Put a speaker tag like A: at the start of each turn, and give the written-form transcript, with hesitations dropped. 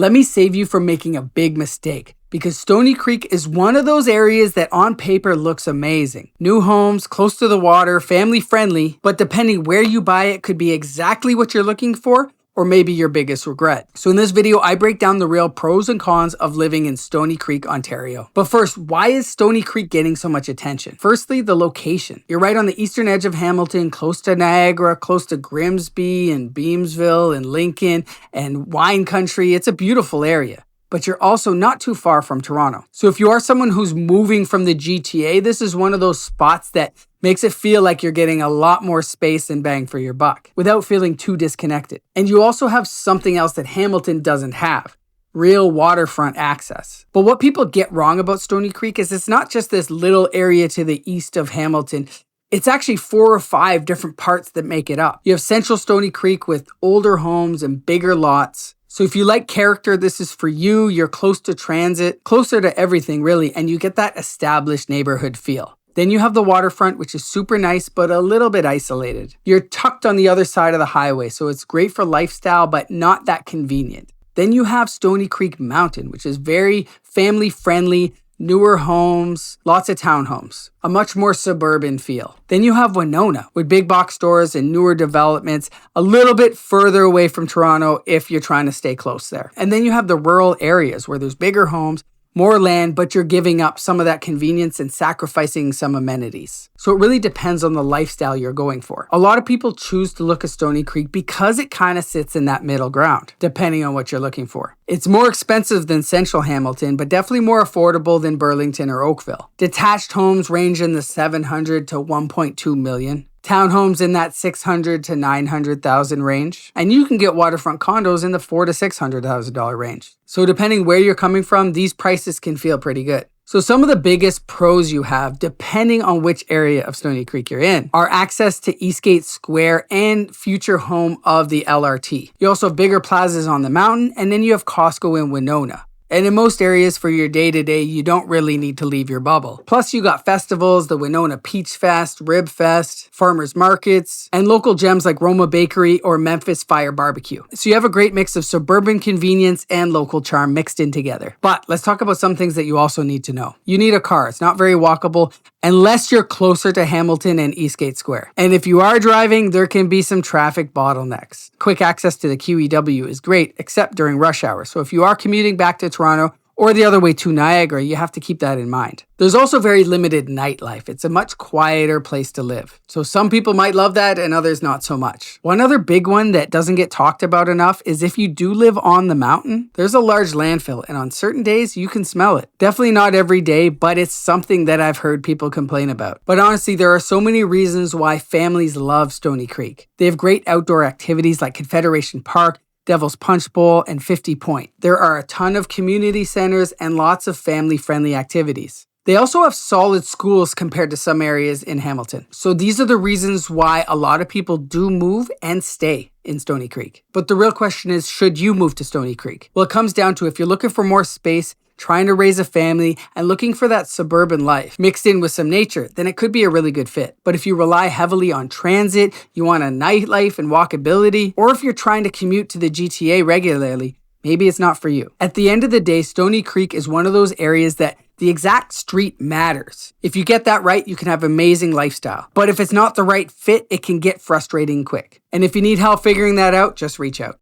A: Let me save you from making a big mistake, because Stoney Creek is one of those areas that on paper looks amazing. New homes, close to the water, family friendly, but depending where you buy it could be exactly what you're looking for, or maybe your biggest regret. So in this video, I break down the real pros and cons of living in Stoney Creek, Ontario. But first, why is Stoney Creek getting so much attention? Firstly, the location. You're right on the eastern edge of Hamilton, close to Niagara, close to Grimsby and Beamsville and Lincoln and wine country. It's a beautiful area. But you're also not too far from Toronto. So if you are someone who's moving from the GTA, this is one of those spots that makes it feel like you're getting a lot more space and bang for your buck without feeling too disconnected. And you also have something else that Hamilton doesn't have: real waterfront access. But what people get wrong about Stoney Creek is it's not just this little area to the east of Hamilton. It's actually 4 or 5 different parts that make it up. You have Central Stoney Creek with older homes and bigger lots. So if you like character, this is for you. You're close to transit, closer to everything really, and you get that established neighborhood feel. Then you have the waterfront, which is super nice, but a little bit isolated. You're tucked on the other side of the highway, so it's great for lifestyle, but not that convenient. Then you have Stoney Creek Mountain, which is very family friendly, newer homes, lots of townhomes, a much more suburban feel. Then you have Winona with big box stores and newer developments, a little bit further away from Toronto if you're trying to stay close there. And then you have the rural areas where there's bigger homes, more land, but you're giving up some of that convenience and sacrificing some amenities. So it really depends on the lifestyle you're going for. A lot of people choose to look at Stoney Creek because it kind of sits in that middle ground, depending on what you're looking for. It's more expensive than Central Hamilton, but definitely more affordable than Burlington or Oakville. Detached homes range in the $700,000 to $1.2 million. Townhomes in that $600,000 to $900,000 range. And you can get waterfront condos in the $400,000 to $600,000 range. So depending where you're coming from, these prices can feel pretty good. So some of the biggest pros you have, depending on which area of Stoney Creek you're in, are access to Eastgate Square and future home of the LRT. You also have bigger plazas on the mountain, and then you have Costco in Winona. And in most areas for your day-to-day, you don't really need to leave your bubble. Plus, you got festivals, the Winona Peach Fest, Rib Fest, farmers markets, and local gems like Roma Bakery or Memphis Fire Barbecue. So you have a great mix of suburban convenience and local charm mixed in together. But let's talk about some things that you also need to know. You need a car. It's not very walkable unless you're closer to Hamilton and Eastgate Square. And if you are driving, there can be some traffic bottlenecks. Quick access to the QEW is great, except during rush hour. So if you are commuting back to Toronto or the other way to Niagara, you have to keep that in mind. There's also very limited nightlife. It's a much quieter place to live. So some people might love that and others not so much. One other big one that doesn't get talked about enough is if you do live on the mountain, there's a large landfill, and on certain days you can smell it. Definitely not every day, but it's something that I've heard people complain about. But honestly, there are so many reasons why families love Stoney Creek. They have great outdoor activities like Confederation Park, Devil's Punch Bowl, and 50 Point. There are a ton of community centers and lots of family-friendly activities. They also have solid schools compared to some areas in Hamilton. So these are the reasons why a lot of people do move and stay in Stoney Creek. But the real question is, should you move to Stoney Creek? Well, it comes down to if you're looking for more space, trying to raise a family, and looking for that suburban life mixed in with some nature, then it could be a really good fit. But if you rely heavily on transit, you want a nightlife and walkability, or if you're trying to commute to the GTA regularly, maybe it's not for you. At the end of the day, Stoney Creek is one of those areas that the exact street matters. If you get that right, you can have amazing lifestyle. But if it's not the right fit, it can get frustrating quick. And if you need help figuring that out, just reach out.